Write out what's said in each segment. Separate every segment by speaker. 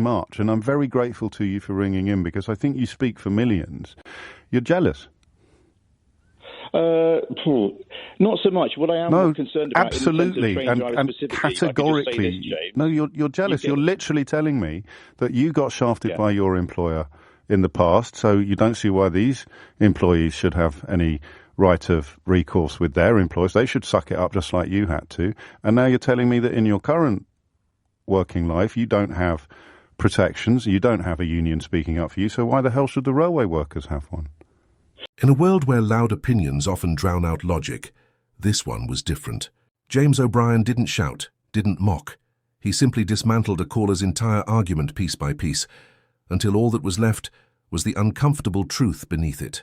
Speaker 1: much, and I'm very grateful to you for ringing in because I think you speak for millions. You're jealous.
Speaker 2: Not so much. What I am more concerned about,
Speaker 1: absolutely, and categorically, no, you're jealous. You're literally telling me that you got shafted by your employer in the past, so you don't see why these employees should have any right of recourse with their employers. They should suck it up just like you had to. And now you're telling me that in your current working life, you don't have protections, you don't have a union speaking up for you, so why the hell should the railway workers have one?
Speaker 3: In a world where loud opinions often drown out logic, this one was different. James O'Brien didn't shout, didn't mock. He simply dismantled a caller's entire argument piece by piece, until all that was left was the uncomfortable truth beneath it.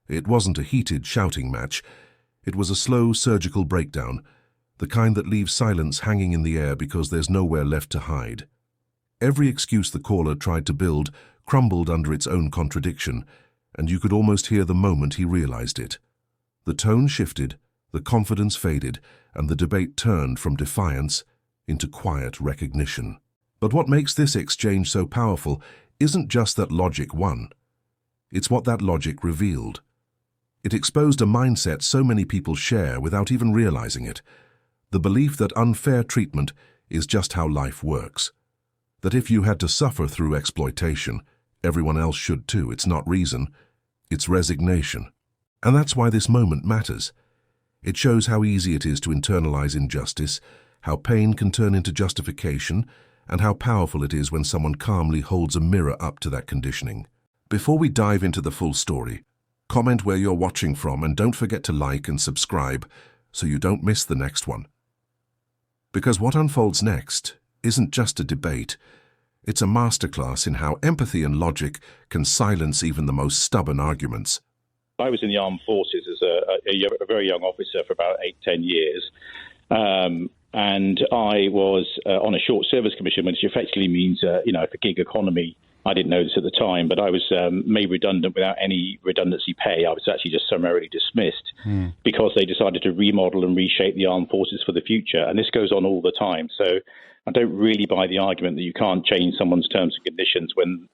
Speaker 3: It wasn't a heated shouting match. It was a slow surgical breakdown, the kind that leaves silence hanging in the air because there's nowhere left to hide. Every excuse the caller tried to build crumbled under its own contradiction, and you could almost hear the moment he realized it. The tone shifted, the confidence faded, and the debate turned from defiance into quiet recognition. But what makes this exchange so powerful isn't just that logic won. It's what that logic revealed. It exposed a mindset so many people share without even realizing it. The belief that unfair treatment is just how life works. That if you had to suffer through exploitation, everyone else should too. It's not reason, it's resignation. And that's why this moment matters. It shows how easy it is to internalize injustice, how pain can turn into justification, and how powerful it is when someone calmly holds a mirror up to that conditioning. Before we dive into the full story, comment where you're watching from and don't forget to like and subscribe so you don't miss the next one. Because what unfolds next isn't just a debate, it's a masterclass in how empathy and logic can silence even the most stubborn arguments.
Speaker 2: I was in the armed forces as a very young officer for about 8-10 years. And I was on a short service commission, which effectively means, for gig economy. I didn't know this at the time, but I was made redundant without any redundancy pay. I was actually just summarily dismissed because they decided to remodel and reshape the armed forces for the future. And this goes on all the time. So I don't really buy the argument that you can't change someone's terms and conditions when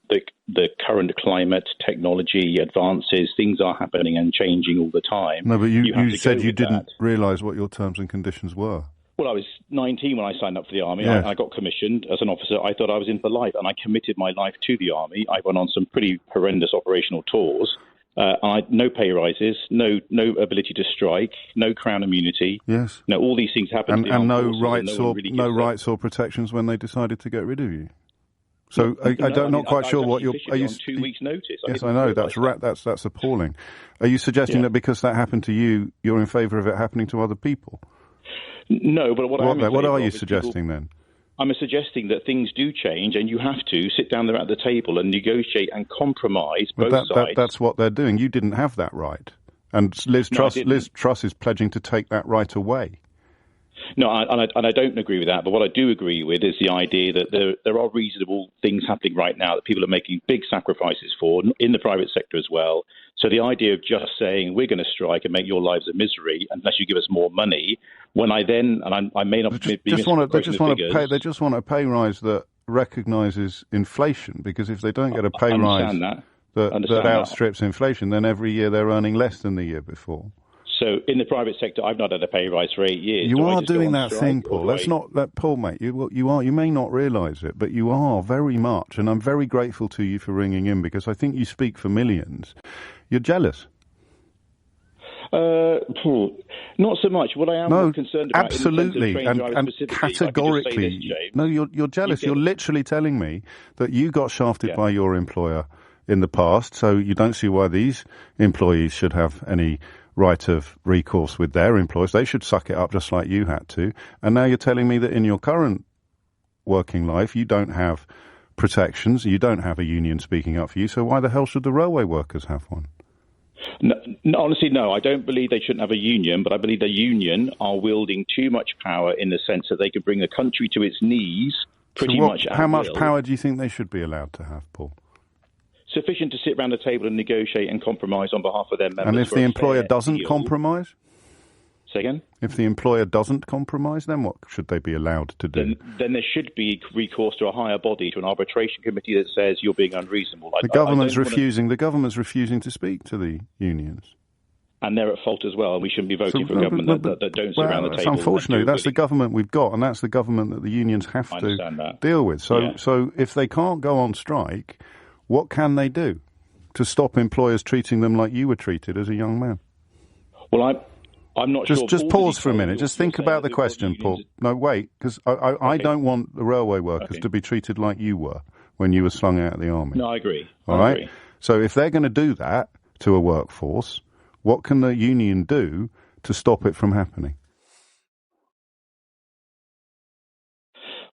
Speaker 2: the current climate, technology, advances, things are happening and changing all the time.
Speaker 1: No, but you said you didn't realise what your terms and conditions were.
Speaker 2: Well, I was 19 when I signed up for the Army. Yes. I got commissioned as an officer. I thought I was in for life, and I committed my life to the Army. I went on some pretty horrendous operational tours. No pay rises, no ability to strike, no Crown immunity.
Speaker 1: Yes.
Speaker 2: No, all these things happened.
Speaker 1: And no rights or protections when they decided to get rid of you. So I'm not quite sure what you're. Are you on
Speaker 2: 2 weeks' notice?
Speaker 1: Yes, I know that's appalling. Are you suggesting that because that happened to you, you're in favour of it happening to other people?
Speaker 2: No, but what
Speaker 1: are you suggesting then?
Speaker 2: I'm suggesting that things do change, and you have to sit down there at the table and negotiate and compromise both sides.
Speaker 1: That's what they're doing. You didn't have that right, and Liz Truss is pledging to take that right away.
Speaker 2: No, and I don't agree with that. But what I do agree with is the idea that there are reasonable things happening right now that people are making big sacrifices for in the private sector as well. So the idea of just saying we're going to strike and make your lives a misery unless you give us more money, when I then and I may not
Speaker 1: they just want a pay rise that recognises inflation, because if they don't get a pay rise that outstrips inflation, then every year they're earning less than the year before.
Speaker 2: So in the private sector, I've not had a pay rise for 8 years.
Speaker 1: You are doing that thing, Paul. Let's not let Paul, mate. You may not realise it, but you are very much, and I'm very grateful to you for ringing in because I think you speak for millions. You're jealous.
Speaker 2: Not so much. What I am concerned about,
Speaker 1: absolutely, and categorically, no, you're jealous. You're literally telling me that you got shafted by your employer in the past, so you don't see why these employees should have any right of recourse with their employers. They should suck it up just like you had to. And now you're telling me that in your current working life, you don't have protections, you don't have a union speaking up for you, so why the hell should the railway workers have one?
Speaker 2: No, honestly, no. I don't believe they shouldn't have a union, but I believe the union are wielding too much power in the sense that they could bring the country to its knees pretty much at will.
Speaker 1: How much power do you think they should be allowed to have, Paul?
Speaker 2: Sufficient to sit around the table and negotiate and compromise on behalf of their members.
Speaker 1: And if the employer doesn't compromise?
Speaker 2: Say again?
Speaker 1: If the employer doesn't compromise, then what should they be allowed to do?
Speaker 2: Then there should be recourse to a higher body, to an arbitration committee that says you're being unreasonable.
Speaker 1: The government's refusing to speak to the unions.
Speaker 2: And they're at fault as well, and we shouldn't be voting for a government that don't sit around the table.
Speaker 1: Unfortunately, that's the government we've got, and that's the government that the unions have to deal with. So if they can't go on strike, what can they do to stop employers treating them like you were treated as a young man?
Speaker 2: Well, I'm not sure.
Speaker 1: Just pause for a minute. Just think about the question, Paul. No, wait, because I don't want the railway workers to be treated like you were when you were slung out of the army.
Speaker 2: No, I agree.
Speaker 1: All right? So if they're going to do that to a workforce, what can the union do to stop it from happening?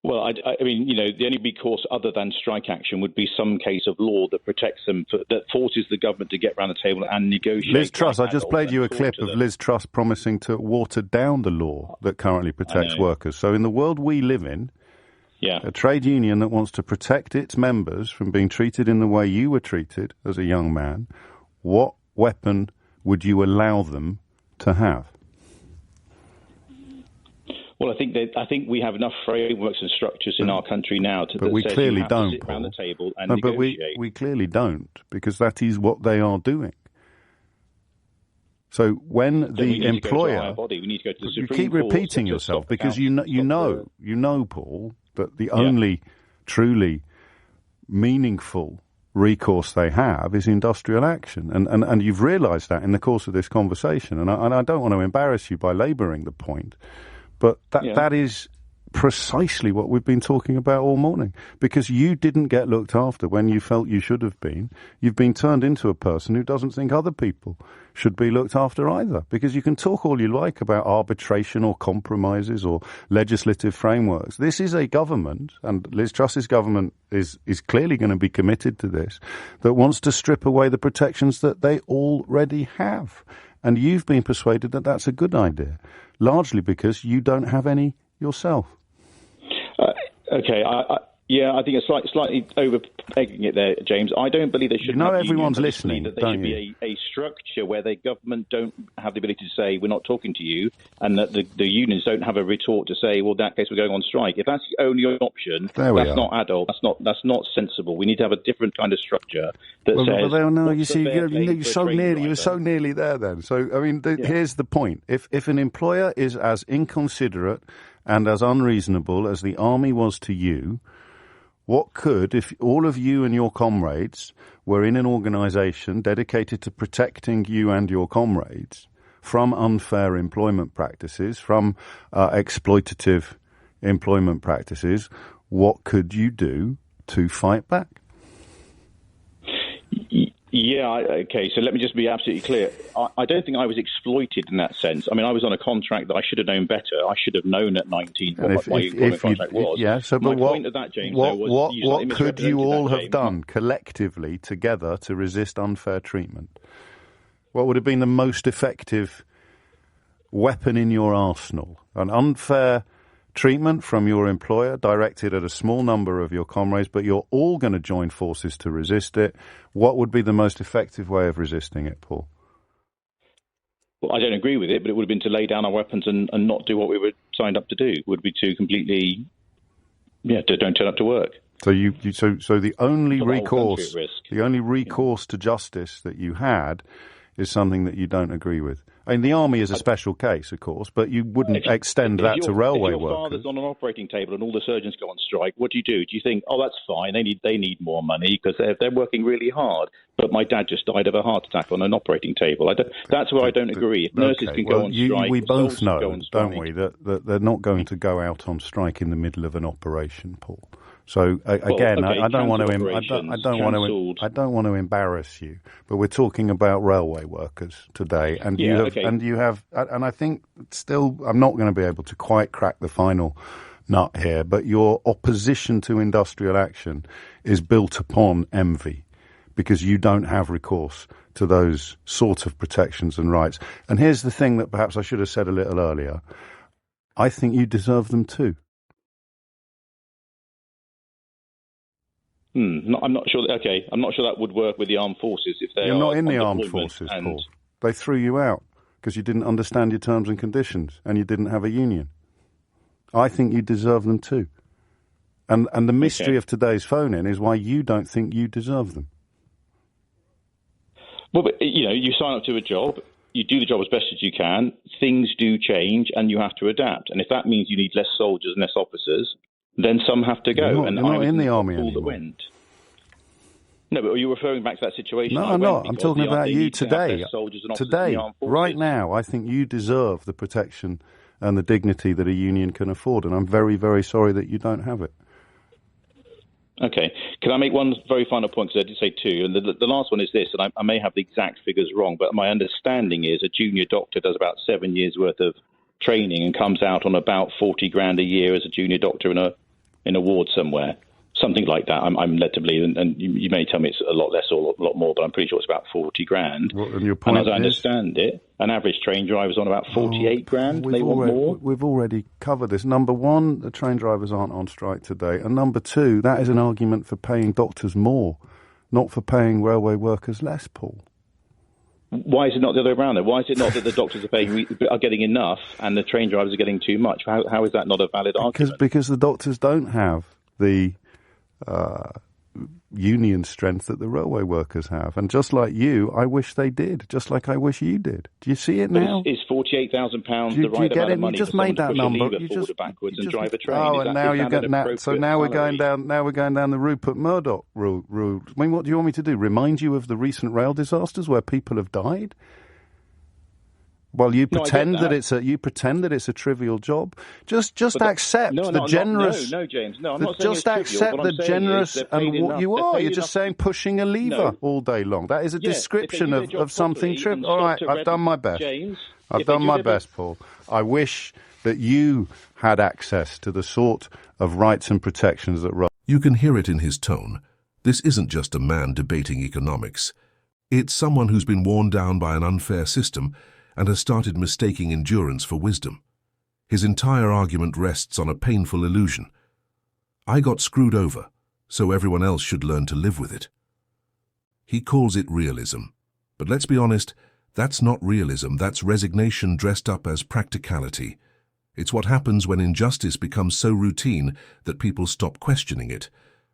Speaker 2: Well, I mean, the only recourse other than strike action would be some case of law that protects them, that forces the government to get round the table and negotiate.
Speaker 1: Liz Truss, I just played you a clip of Liz Truss promising to water down the law that currently protects workers. So in the world we live in, a trade union that wants to protect its members from being treated in the way you were treated as a young man, what weapon would you allow them to have?
Speaker 2: Well, I think we have enough frameworks and structures in our country now to
Speaker 1: but we clearly don't,
Speaker 2: sit around the table and
Speaker 1: negotiate. But we clearly don't, because that is what they are doing. So when the employer, you keep repeating yourself because you know, Paul, that the only truly meaningful recourse they have is industrial action, and you've realised that in the course of this conversation. And I don't want to embarrass you by labouring the point. But that is precisely what we've been talking about all morning, because you didn't get looked after when you felt you should have been. You've been turned into a person who doesn't think other people should be looked after either, because you can talk all you like about arbitration or compromises or legislative frameworks. This is a government, and Liz Truss's government is clearly going to be committed to this, that wants to strip away the protections that they already have. And you've been persuaded that that's a good idea, largely because you don't have any yourself.
Speaker 2: Okay, I think it's slightly over-pegging it there, James. I don't believe there should be
Speaker 1: everyone's listening,
Speaker 2: that there should be a structure where the government don't have the ability to say, we're not talking to you, and that the unions don't have a retort to say, well, in that case, we're going on strike. If that's the only option, that's not adult. That's not sensible. We need to have a different kind of structure that says... Well, no, you see,
Speaker 1: you're so nearly there then. So, I mean, here's the point. If an employer is as inconsiderate and as unreasonable as the army was to you, what could, if all of you and your comrades were in an organisation dedicated to protecting you and your comrades from unfair employment practices, from exploitative employment practices, what could you do to fight back?
Speaker 2: Okay, so let me just be absolutely clear. I don't think I was exploited in that sense. I mean, I was on a contract that I should have known better. I should have known at 19 what my employment contract was.
Speaker 1: Yeah, so
Speaker 2: my point of that, James,
Speaker 1: what could you all have done collectively together to resist unfair treatment? What would have been the most effective weapon in your arsenal? An unfair treatment from your employer directed at a small number of your comrades, but you're all going to join forces to resist it. What would be the most effective way of resisting it, Paul?
Speaker 2: Well, I don't agree with it, but it would have been to lay down our weapons and not do what we were signed up to do. It would be to completely, don't turn up to work.
Speaker 1: So so the only recourse to justice that you had is something that you don't agree with. I mean, the army is a special case, of course, but you wouldn't extend that to railway workers. If your father's on an operating table and all the surgeons go on strike, what do? Do you think, oh, that's fine, they need more money because they're working really hard, but my dad just died of a heart attack on an operating table? That's where I don't agree. If nurses can go on strike, we both know, don't we, that they're not going to go out on strike in the middle of an operation, Paul. So again, I don't want to embarrass you, but we're talking about railway workers today, and and I think still I'm not going to be able to quite crack the final nut here, but your opposition to industrial action is built upon envy, because you don't have recourse to those sort of protections and rights. And here's the thing that perhaps I should have said a little earlier: I think you deserve them too.
Speaker 2: I'm not sure. I'm not sure that would work with the armed forces if they're
Speaker 1: not in the armed forces, Paul. They threw you out because you didn't understand your terms and conditions and you didn't have a union. I think you deserve them too. And the mystery of today's phone-in is why you don't think you deserve them.
Speaker 2: Well, but, you sign up to a job, you do the job as best as you can, things do change, and you have to adapt. And if that means you need less soldiers and less officers, then some have to go.
Speaker 1: You're not in the army anymore.
Speaker 2: That went. No, but are you referring back to that situation?
Speaker 1: No, I'm not. I'm talking about you today. Today, right now, I think you deserve the protection and the dignity that a union can afford, and I'm very, very sorry that you don't have it.
Speaker 2: Okay. Can I make one very final point, because I did say two, and the last one is this, and I may have the exact figures wrong, but my understanding is a junior doctor does about 7 years' worth of training and comes out on about 40 grand a year as a junior doctor in a ward somewhere. Something like that, I'm led to believe, and you may tell me it's a lot less or a lot more, but I'm pretty sure it's about 40 grand.
Speaker 1: Well, and your point
Speaker 2: as I understand it, an average train driver's on about 48 grand. They want more.
Speaker 1: We've already covered this. Number one, the train drivers aren't on strike today. And number two, that is an argument for paying doctors more, not for paying railway workers less, Paul.
Speaker 2: Why is it not the other way around, though? Why is it not that the doctors are getting enough and the train drivers are getting too much? How is that not a valid argument?
Speaker 1: Because the doctors don't have the union strength that the railway workers have. And just like you, I wish they did, just like I wish you did. Do you see it now?
Speaker 2: Is £48,000 the right amount of money?
Speaker 1: You just made that number.
Speaker 2: You just backwards and drive a train.
Speaker 1: Oh, and now you're getting that. So now we're going down. Now we're going down the Rupert Murdoch route. I mean, what do you want me to do? Remind you of the recent rail disasters where people have died? Well, you pretend that it's a trivial job. Just accept the generous.
Speaker 2: No, James. No, I'm not saying
Speaker 1: just accept the generous and what you are. You're just saying pushing a lever all day long. That is a description of something trivial. All right, I've done my best. I've done my best, Paul. I wish that you had access to the sort of rights and protections that.
Speaker 3: You can hear it in his tone. This isn't just a man debating economics. It's someone who's been worn down by an unfair system and has started mistaking endurance for wisdom. His entire argument rests on a painful illusion. I got screwed over, so everyone else should learn to live with it. He calls it realism. But let's be honest, that's not realism, that's resignation dressed up as practicality. It's what happens when injustice becomes so routine that people stop questioning it.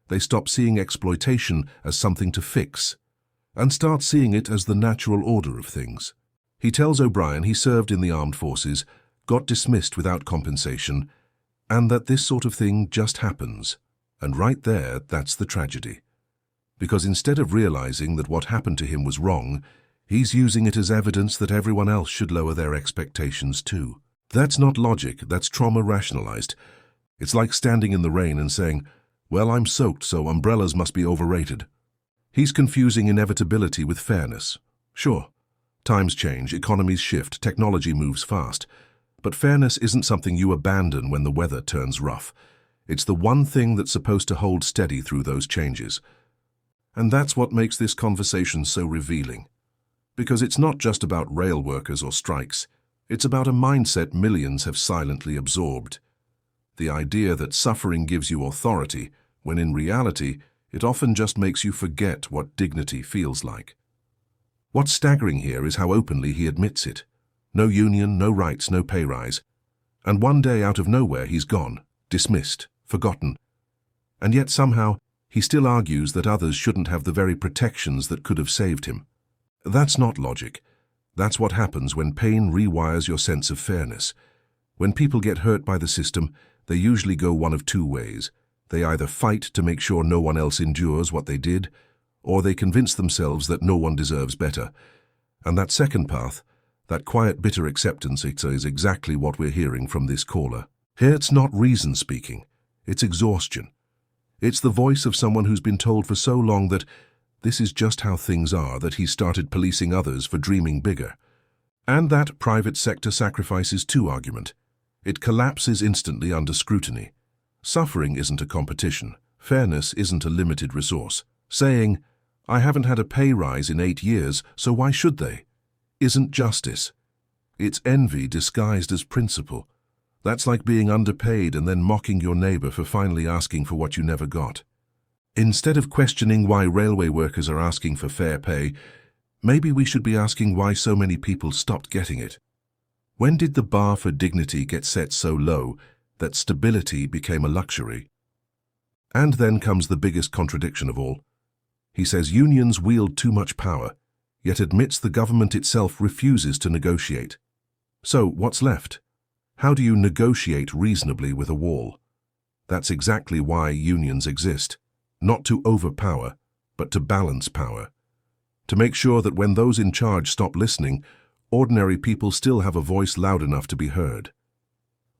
Speaker 3: They stop seeing exploitation as something to fix, and start seeing it as the natural order of things. He tells O'Brien he served in the armed forces, got dismissed without compensation, and that this sort of thing just happens. And right there, that's the tragedy. Because instead of realizing that what happened to him was wrong, he's using it as evidence that everyone else should lower their expectations too. That's not logic, that's trauma rationalized. It's like standing in the rain and saying, well, I'm soaked, so umbrellas must be overrated. He's confusing inevitability with fairness. Sure. Times change, economies shift, technology moves fast. But fairness isn't something you abandon when the weather turns rough. It's the one thing that's supposed to hold steady through those changes. And that's what makes this conversation so revealing. Because it's not just about rail workers or strikes. It's about a mindset millions have silently absorbed. The idea that suffering gives you authority, when in reality, it often just makes you forget what dignity feels like. What's staggering here is how openly he admits it. No union, no rights, no pay rise. And one day out of nowhere he's gone, dismissed, forgotten. And yet somehow he still argues that others shouldn't have the very protections that could have saved him. That's not logic. That's what happens when pain rewires your sense of fairness. When people get hurt by the system, they usually go one of two ways. They either fight to make sure no one else endures what they did, or they convince themselves that no one deserves better. And that second path, that quiet, bitter acceptance, is exactly what we're hearing from this caller. Here it's not reason speaking, it's exhaustion. It's the voice of someone who's been told for so long that this is just how things are that he's started policing others for dreaming bigger. And that private sector sacrifices too argument. It collapses instantly under scrutiny. Suffering isn't a competition. Fairness isn't a limited resource. Saying, I haven't had a pay rise in 8 years, so why should they? Isn't justice. It's envy disguised as principle. That's like being underpaid and then mocking your neighbor for finally asking for what you never got. Instead of questioning why railway workers are asking for fair pay, maybe we should be asking why so many people stopped getting it. When did the bar for dignity get set so low that stability became a luxury? And then comes the biggest contradiction of all. He says unions wield too much power, yet admits the government itself refuses to negotiate. So what's left? How do you negotiate reasonably with a wall? That's exactly why unions exist, not to overpower, but to balance power. To make sure that when those in charge stop listening, ordinary people still have a voice loud enough to be heard.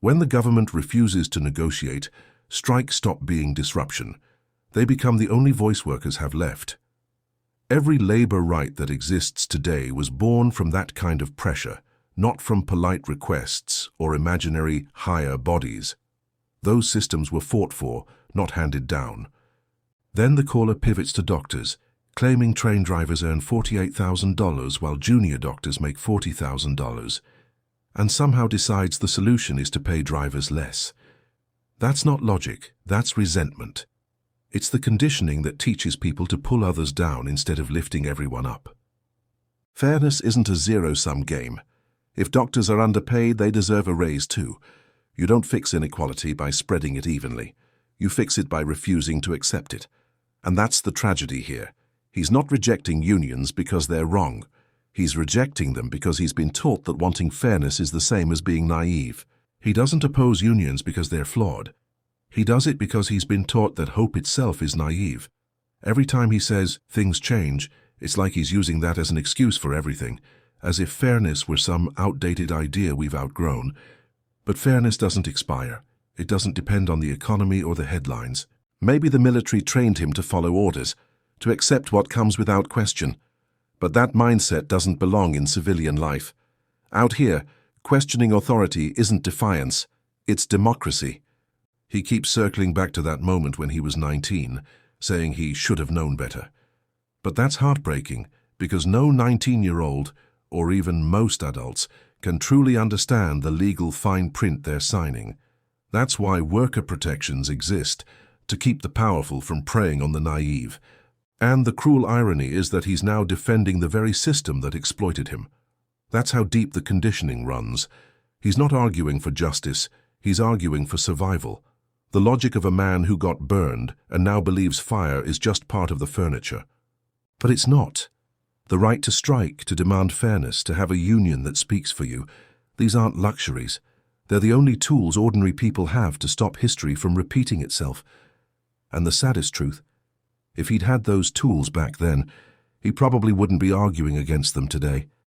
Speaker 3: When the government refuses to negotiate, strikes stop being disruption. They become the only voice workers have left. Every labor right that exists today was born from that kind of pressure, not from polite requests or imaginary higher bodies. Those systems were fought for, not handed down. Then the caller pivots to doctors, claiming train drivers earn $48,000 while junior doctors make $40,000, and somehow decides the solution is to pay drivers less. That's not logic, that's resentment. It's the conditioning that teaches people to pull others down instead of lifting everyone up. Fairness isn't a zero-sum game. If doctors are underpaid, they deserve a raise too. You don't fix inequality by spreading it evenly. You fix it by refusing to accept it. And that's the tragedy here. He's not rejecting unions because they're wrong. He's rejecting them because he's been taught that wanting fairness is the same as being naive. He doesn't oppose unions because they're flawed. He does it because he's been taught that hope itself is naive. Every time he says, things change, it's like he's using that as an excuse for everything, as if fairness were some outdated idea we've outgrown. But fairness doesn't expire. It doesn't depend on the economy or the headlines. Maybe the military trained him to follow orders, to accept what comes without question. But that mindset doesn't belong in civilian life. Out here, questioning authority isn't defiance, it's democracy. He keeps circling back to that moment when he was 19, saying he should have known better. But that's heartbreaking, because no 19-year-old, or even most adults, can truly understand the legal fine print they're signing. That's why worker protections exist, to keep the powerful from preying on the naive. And the cruel irony is that he's now defending the very system that exploited him. That's how deep the conditioning runs. He's not arguing for justice, he's arguing for survival. The logic of a man who got burned and now believes fire is just part of the furniture. But it's not. The right to strike, to demand fairness, to have a union that speaks for you, these aren't luxuries. They're the only tools ordinary people have to stop history from repeating itself. And the saddest truth, if he'd had those tools back then, he probably wouldn't be arguing against them today.